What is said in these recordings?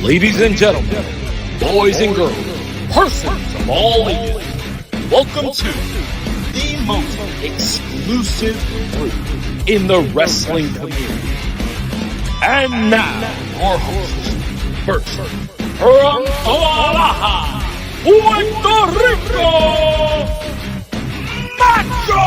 Ladies and gentlemen, boys and girls, persons of all ages, welcome to the most exclusive group in the wrestling community. And now, your hosts, first, from Guadalajara, Puerto Rico, Macho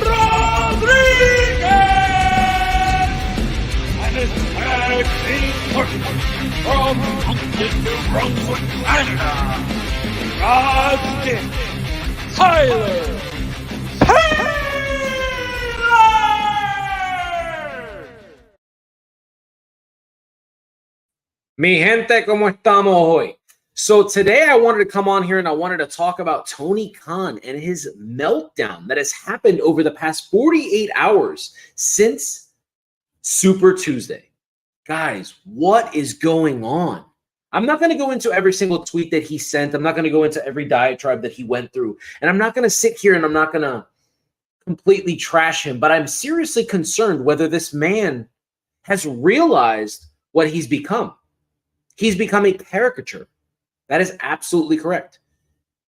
Rodriguez, and his tag team partner from New Brunswick, Canada, God's Tyler Taylor! Mi gente, ¿cómo estamos hoy? So today I wanted to come on here and I wanted to talk about Tony Khan and his meltdown that has happened over the past 48 hours since Super Tuesday. Guys, what is going on? I'm not going to go into every single tweet that he sent. I'm not going to go into every diatribe that he went through. And I'm not going to sit here and I'm not going to completely trash him. But I'm seriously concerned whether this man has realized what he's become. He's become a caricature. That is absolutely correct.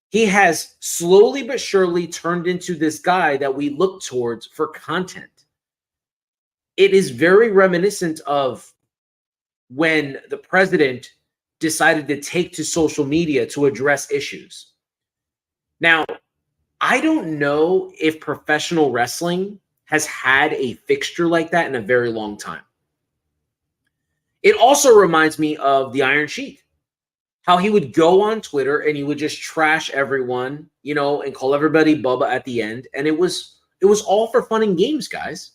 He has slowly but surely turned into this guy that we look towards for content. It is very reminiscent of when the president decided to take to social media to address issues. Now, I don't know if professional wrestling has had a fixture like that in a very long time. It also reminds me of the Iron Sheik, how he would go on Twitter and he would just trash everyone, you know, and call everybody Bubba at the end. And it was all for fun and games, guys.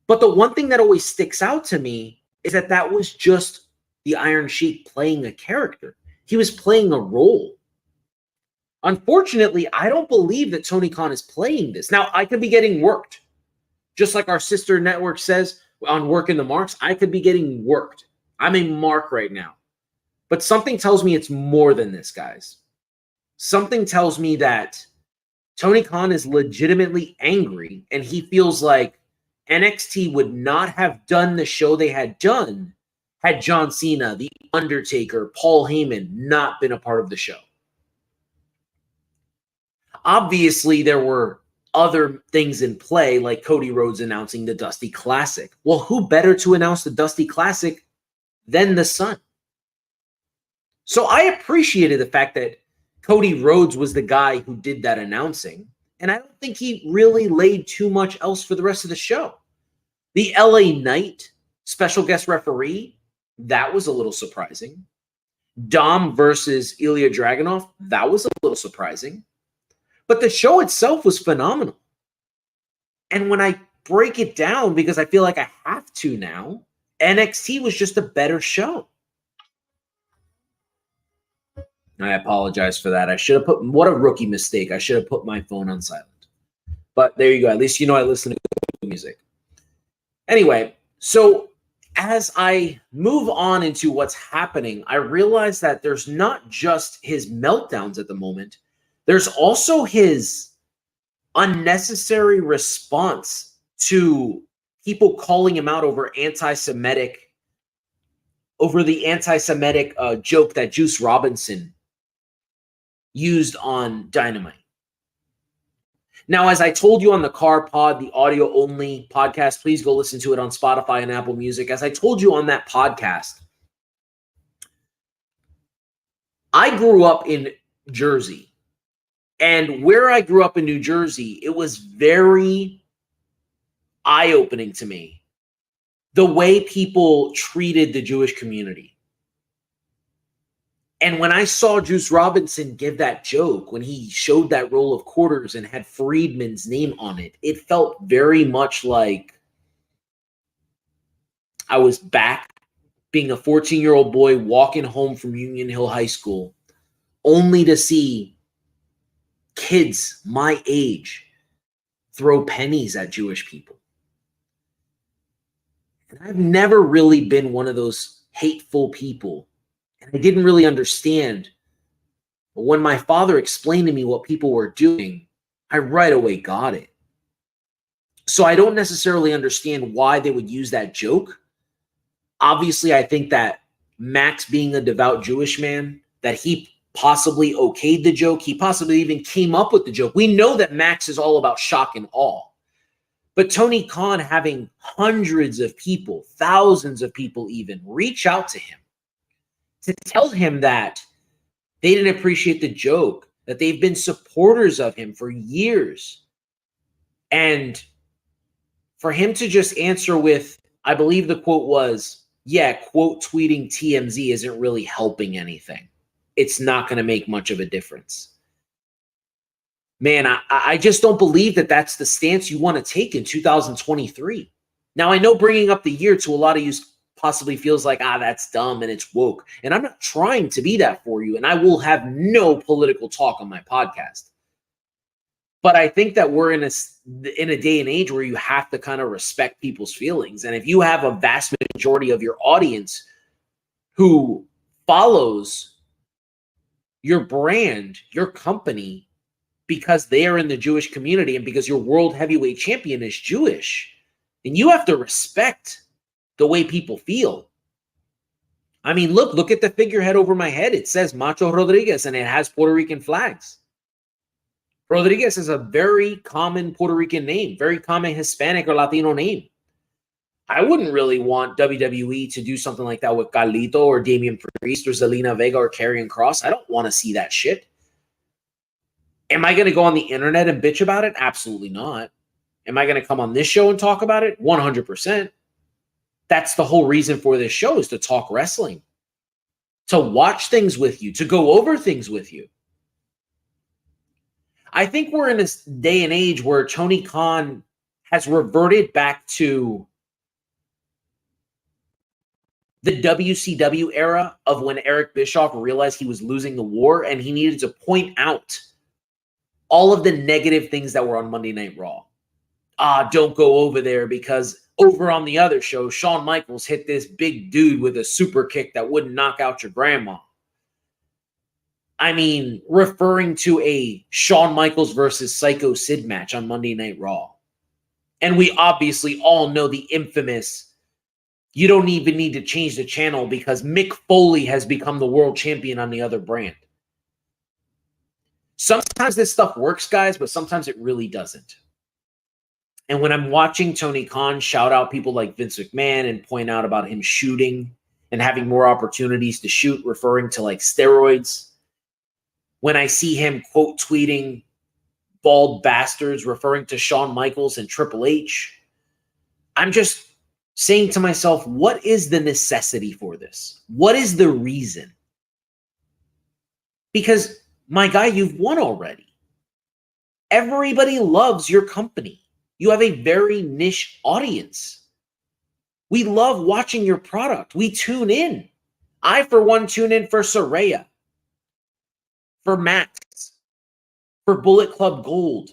But the one thing that always sticks out to me is that that was just the Iron Sheik playing a character. He was playing a role. Unfortunately, I don't believe that Tony Khan is playing this. Now, I could be getting worked. Just like our sister network says on Working the Marks, I could be getting worked. I'm a mark right now. But something tells me it's more than this, guys. Something tells me that Tony Khan is legitimately angry and he feels like NXT would not have done the show they had done had John Cena, The Undertaker, Paul Heyman not been a part of the show. Obviously, there were other things in play, like Cody Rhodes announcing the Dusty Classic. Well, who better to announce the Dusty Classic than the Sun? So I appreciated the fact that Cody Rhodes was the guy who did that announcing. And I don't think he really laid too much else for the rest of the show. The LA Knight special guest referee, that was a little surprising. Dom versus Ilya Dragunov, that was a little surprising. But the show itself was phenomenal. And when I break it down, because I feel like I have to now, NXT was just a better show. I apologize for that. I should have what a rookie mistake. I should have put my phone on silent. But there you go. At least you know I listen to music. Anyway, so as I move on into what's happening, I realize that there's not just his meltdowns at the moment. There's also his unnecessary response to people calling him out over the anti-Semitic joke that Juice Robinson used on Dynamite. Now, as I told you on the Car Pod, the audio-only podcast, please go listen to it on Spotify and Apple Music. As I told you on that podcast, I grew up in Jersey. And where I grew up in New Jersey, it was very eye-opening to me, the way people treated the Jewish community. And when I saw Juice Robinson give that joke, when he showed that roll of quarters and had Friedman's name on it, it felt very much like I was back being a 14-year-old boy walking home from Union Hill High School, only to see kids my age throw pennies at Jewish people. And I've never really been one of those hateful people. And I didn't really understand. But when my father explained to me what people were doing, I right away got it. So I don't necessarily understand why they would use that joke. Obviously, I think that Max being a devout Jewish man, that he possibly okayed the joke. He possibly even came up with the joke. We know that Max is all about shock and awe. But Tony Khan having hundreds of people, thousands of people even, reach out to him to tell him that they didn't appreciate the joke, that they've been supporters of him for years. And for him to just answer with, I believe the quote was, yeah, quote tweeting TMZ isn't really helping anything. It's not going to make much of a difference. Man, I just don't believe that that's the stance you want to take in 2023. Now, I know bringing up the year to a lot of you possibly feels like, that's dumb and it's woke. And I'm not trying to be that for you. And I will have no political talk on my podcast. But I think that we're in a day and age where you have to kind of respect people's feelings. And if you have a vast majority of your audience who follows your brand, your company, because they are in the Jewish community and because your world heavyweight champion is Jewish, and you have to respect the way people feel. I mean, look at the figurehead over my head. It says Macho Rodriguez and it has Puerto Rican flags. Rodriguez is a very common Puerto Rican name, very common Hispanic or Latino name. I wouldn't really want WWE to do something like that with Carlito or Damian Priest or Zelina Vega or Karrion Kross. I don't want to see that shit. Am I going to go on the internet and bitch about it? Absolutely not. Am I going to come on this show and talk about it? 100%. That's the whole reason for this show, is to talk wrestling, to watch things with you, to go over things with you. I think we're in this day and age where Tony Khan has reverted back to the WCW era of when Eric Bischoff realized he was losing the war and he needed to point out all of the negative things that were on Monday Night Raw. Don't go over there because over on the other show, Shawn Michaels hit this big dude with a super kick that wouldn't knock out your grandma. I mean, referring to a Shawn Michaels versus Psycho Sid match on Monday Night Raw. And we obviously all know the infamous, you don't even need to change the channel because Mick Foley has become the world champion on the other brand. Sometimes this stuff works, guys, but sometimes it really doesn't. And when I'm watching Tony Khan shout out people like Vince McMahon and point out about him shooting and having more opportunities to shoot, referring to like steroids, when I see him quote tweeting bald bastards, referring to Shawn Michaels and Triple H, I'm just saying to myself, what is the necessity for this? What is the reason? Because, my guy, you've won already. Everybody loves your company. You have a very niche audience. We love watching your product. We tune in. I, for one, tune in for Saraya, for Max, for Bullet Club Gold,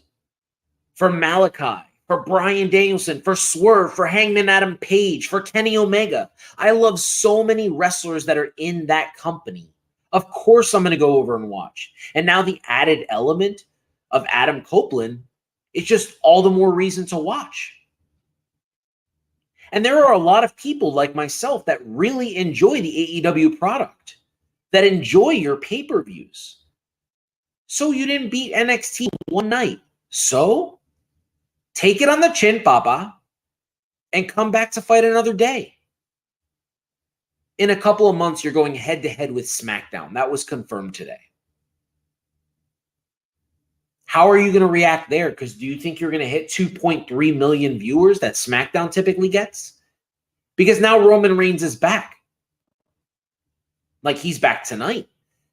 for Malachi, for Bryan Danielson, for Swerve, for Hangman Adam Page, for Kenny Omega. I love so many wrestlers that are in that company. Of course I'm going to go over and watch. And now the added element of Adam Copeland is just all the more reason to watch. And there are a lot of people like myself that really enjoy the AEW product, that enjoy your pay-per-views. So you didn't beat NXT one night. So take it on the chin, Papa, and come back to fight another day. In a couple of months, you're going head-to-head with SmackDown. That was confirmed today. How are you going to react there? Because do you think you're going to hit 2.3 million viewers that SmackDown typically gets? Because now Roman Reigns is back. Like, he's back tonight.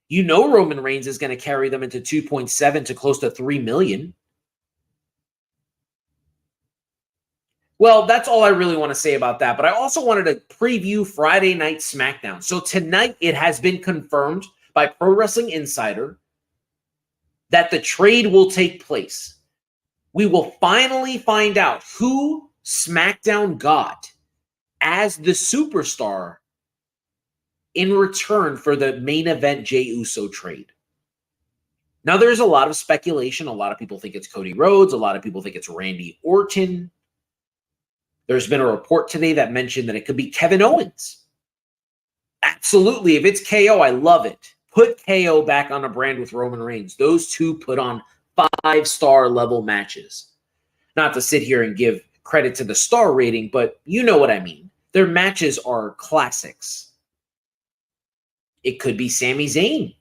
You know Roman Reigns is going to carry them into 2.7 to close to 3 million. Well, that's all I really want to say about that. But I also wanted to preview Friday Night SmackDown. So tonight it has been confirmed by Pro Wrestling Insider that the trade will take place. We will finally find out who SmackDown got as the superstar in return for the main event Jey Uso trade. Now, there's a lot of speculation. A lot of people think it's Cody Rhodes. A lot of people think it's Randy Orton. There's been a report today that mentioned that it could be Kevin Owens. Absolutely. If it's KO, I love it. Put KO back on a brand with Roman Reigns. Those two put on 5-star level matches. Not to sit here and give credit to the star rating, but you know what I mean. Their matches are classics. It could be Sami Zayn.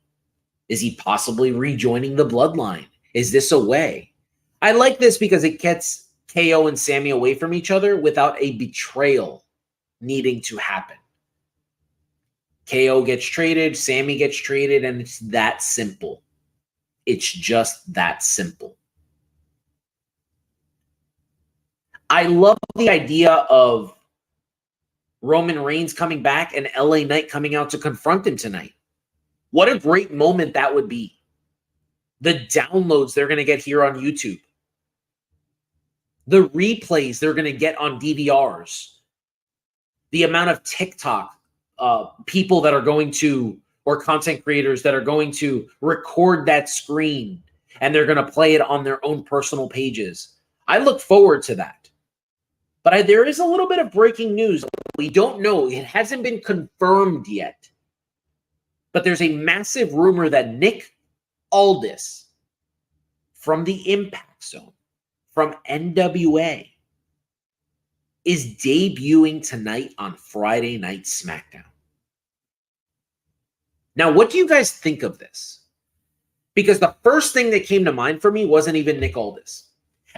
Is he possibly rejoining the bloodline? Is this a way? I like this because it gets KO and Sami away from each other without a betrayal needing to happen. KO gets traded, Sami gets traded, and it's that simple. It's just that simple. I love the idea of Roman Reigns coming back and LA Knight coming out to confront him tonight. What a great moment that would be. The downloads they're going to get here on YouTube. The replays they're going to get on DVRs. The amount of TikTok people that are going to, or content creators that are going to record that screen and they're going to play it on their own personal pages. I look forward to that. But there is a little bit of breaking news. We don't know. It hasn't been confirmed yet. But there's a massive rumor that Nick Aldis from the Impact Zone, from NWA, is debuting tonight on Friday Night SmackDown. Now, what do you guys think of this? Because the first thing that came to mind for me wasn't even Nick Aldis.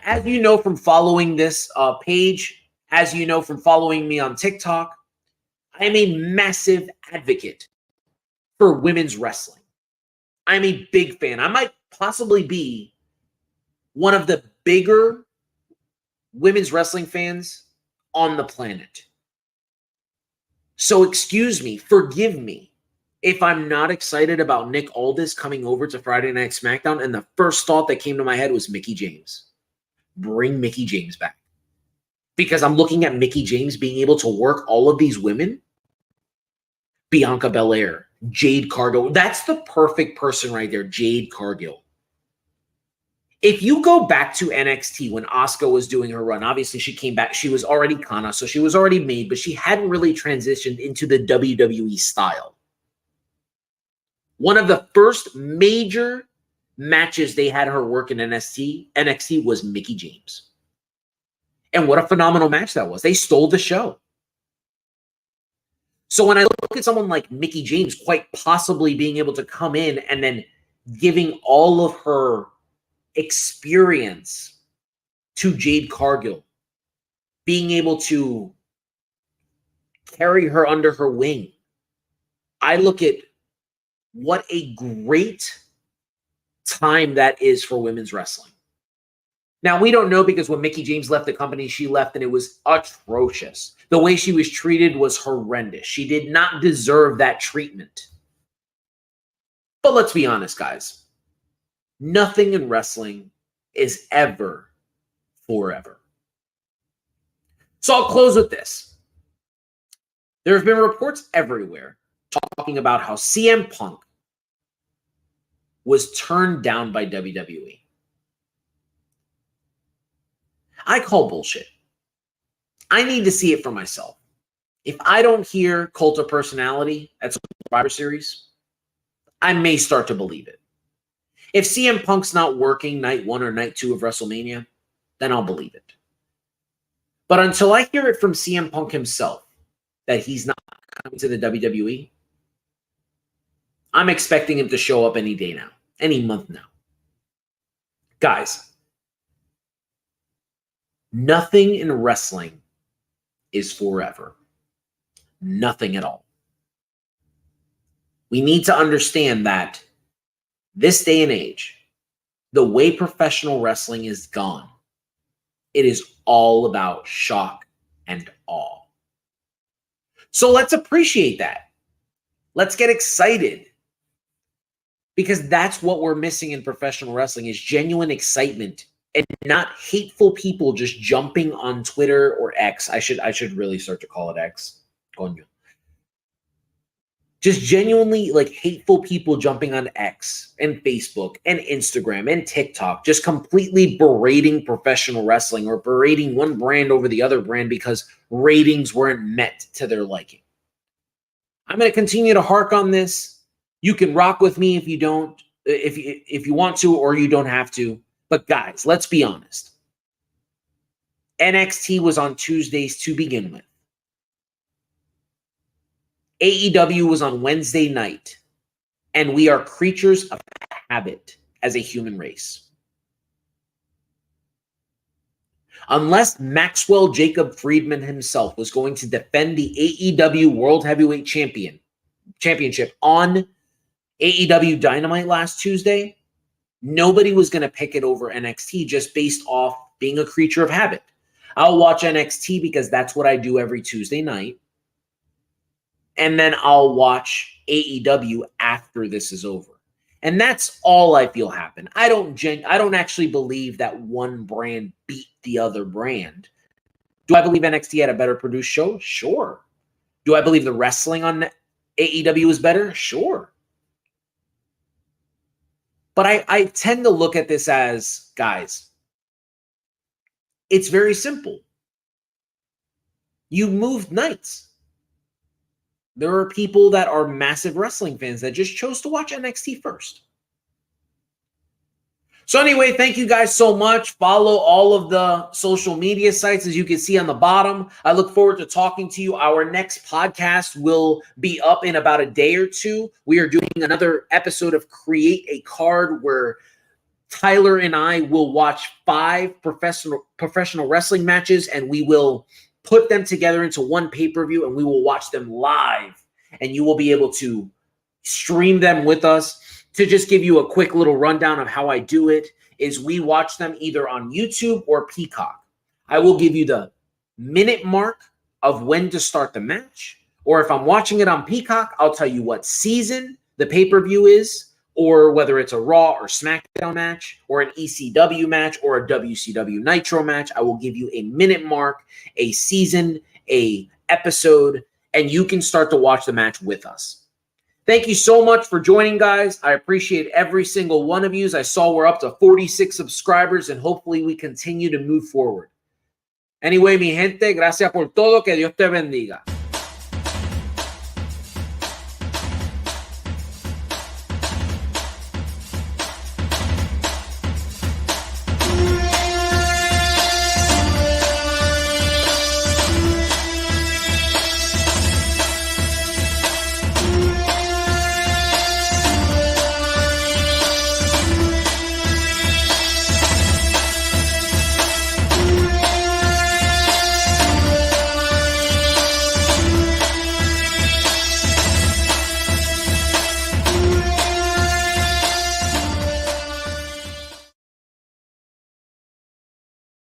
As you know from following this page, as you know from following me on TikTok, I am a massive advocate for women's wrestling. I'm a big fan. I might possibly be one of the bigger women's wrestling fans on the planet. So excuse me, forgive me if I'm not excited about Nick Aldis coming over to Friday Night SmackDown, and the first thought that came to my head was Mickie James. Bring Mickie James back. Because I'm looking at Mickie James being able to work all of these women. Bianca Belair, Jade Cargill. That's the perfect person right there, Jade Cargill. If you go back to NXT when Asuka was doing her run, obviously she came back. She was already Kana, so she was already made, but she hadn't really transitioned into the WWE style. One of the first major matches they had her work in NXT was Mickie James. And what a phenomenal match that was. They stole the show. So when I look at someone like Mickie James quite possibly being able to come in and then giving all of her experience to Jade Cargill, being able to carry her under her wing, I look at what a great time that is for women's wrestling. Now, we don't know because when Mickie James left the company, she left and it was atrocious. The way she was treated was horrendous. She did not deserve that treatment. But let's be honest, guys. Nothing in wrestling is ever forever. So I'll close with this. There have been reports everywhere talking about how CM Punk was turned down by WWE. I call bullshit. I need to see it for myself. If I don't hear Cult of Personality at Survivor Series, I may start to believe it. If CM Punk's not working night 1 or night 2 of WrestleMania, then I'll believe it. But until I hear it from CM Punk himself that he's not coming to the WWE, I'm expecting him to show up any day now, any month now. Guys, nothing in wrestling is forever. Nothing at all. We need to understand that this day and age, the way professional wrestling is gone, it is all about shock and awe. So let's appreciate that. Let's get excited. Because that's what we're missing in professional wrestling is genuine excitement and not hateful people just jumping on Twitter or X. I should really start to call it X. Coño. Just genuinely like hateful people jumping on X and Facebook and Instagram and TikTok, just completely berating professional wrestling or berating one brand over the other brand because ratings weren't met to their liking. I'm going to continue to hark on this. You can rock with me if you don't, if you want to, or you don't have to. But guys, let's be honest. NXT was on Tuesdays to begin with. AEW was on Wednesday night. And we are creatures of habit as a human race. Unless Maxwell Jacob Friedman himself was going to defend the AEW World Heavyweight Championship on AEW Dynamite last Tuesday, nobody was going to pick it over NXT just based off being a creature of habit. I'll watch NXT because that's what I do every Tuesday night. And then I'll watch AEW after this is over. And that's all I feel happened. I don't actually believe that one brand beat the other brand. Do I believe NXT had a better produced show? Sure. Do I believe the wrestling on AEW is better? Sure. But I tend to look at this as, guys, it's very simple. You moved nights. There are people that are massive wrestling fans that just chose to watch NXT first. So anyway, thank you guys so much. Follow all of the social media sites as you can see on the bottom. I look forward to talking to you. Our next podcast will be up in about a day or two. We are doing another episode of Create a Card where Tyler and I will watch 5 professional wrestling matches, and we will put them together into one pay-per-view, and we will watch them live, and you will be able to stream them with us. To just give you a quick little rundown of how I do it is we watch them either on YouTube or Peacock. I will give you the minute mark of when to start the match, or if I'm watching it on Peacock, I'll tell you what season the pay-per-view is, or whether it's a Raw or SmackDown match, or an ECW match, or a WCW Nitro match. I will give you a minute mark, a season, a episode, and you can start to watch the match with us. Thank you so much for joining, guys. I appreciate every single one of you. I saw we're up to 46 subscribers, and hopefully we continue to move forward. Anyway, mi gente, gracias por todo. Que Dios te bendiga.